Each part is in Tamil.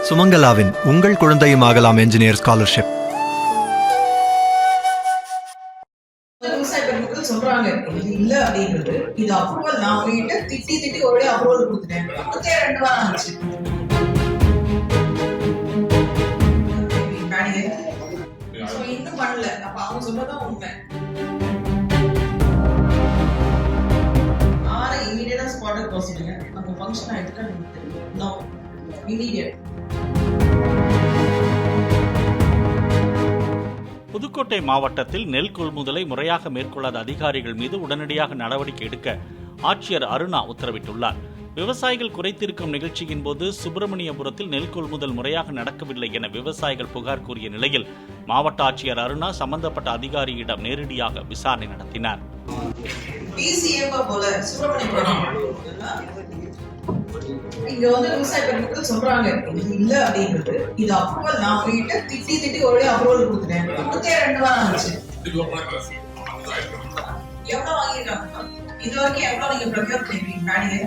சுமங்கலாவின் உங்கள் குழந்தையும் ஆகலாம் என்ஜினியர் ஸ்காலர்ஷிப். சொல்றாங்க இது இல்ல அப்படின்றது. இது அப்ரூவல் நான் உங்ககிட்ட திட்டி ஒரே அப்ரூவல் கொடுத்துட்டேன். 2 வாரம் ஆச்சு. இன்னும் பண்ணல. அப்ப அவங்க சொன்னதான் உண்மை. இமீடியட்டா ஸ்பாட்டட் ப்ரொசீஜர். அந்த ஃபங்க்ஷன் ஆயிடுச்சு. No immediate. புதுக்கோட்டை மாவட்டத்தில் நெல் கொள்முதலை முறையாக மேற்கொள்ளாத அதிகாரிகள் மீது உடனடியாக நடவடிக்கை எடுக்க ஆட்சியர் அருணா உத்தரவிட்டுள்ளார். விவசாயிகள் குறைத்திருக்கும் நிகழ்ச்சியின் போது சுப்பிரமணியபுரத்தில் நெல் கொள்முதல் முறையாக நடக்கவில்லை என விவசாயிகள் புகார் கூறிய நிலையில் மாவட்ட ஆட்சியர் அருணா சம்பந்தப்பட்ட அதிகாரியிடம் நேரடியாக விசாரணை நடத்தினார். இங்க விவசாய பெருமக்கள் சொல்றாங்க இது இல்ல அப்படின்றது. இது அப்ரூவல் நான் உங்ககிட்ட திட்டி ஒரே அப்ரூவல் கொடுத்துட்டேன். 2 வாரம் ஆச்சு. எவ்வளவு வாங்கிருக்காங்க இது வரைக்கும்? எவ்வளவு நீங்க ப்ரொக்யூர் பண்ணிருக்கீங்க பேடியை?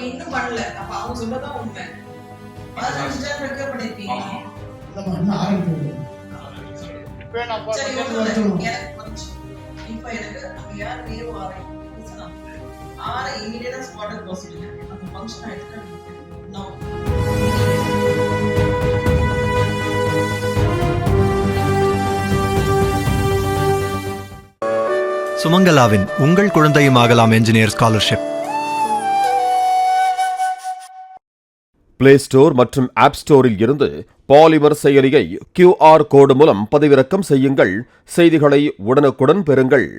இன்னும் பண்ணல. அப்ப அவங்க சொன்னதான் உண்மை. 15 ப்ரொக்யூர் பண்ணிருக்கீங்க. இப்ப எனக்கு அங்க யார் நேரு இமீடியட்டா ஸ்பாட்டட் ப்ரொசீஜர். அந்த ஃபங்க்ஷன் ஆயிடுச்சு. நோ சுமங்கலாவின் உங்கள் குழந்தையும் ஆகலாம் என்ஜினியர் ஸ்காலர்ஷிப். பிளே ஸ்டோர் மற்றும் ஆப் ஸ்டோரில் இருந்து பாலிமர் செயலியை QR கோடு மூலம் பதிவிறக்கம் செய்யுங்கள். செய்திகளை உடனுக்குடன் பெறுங்கள்.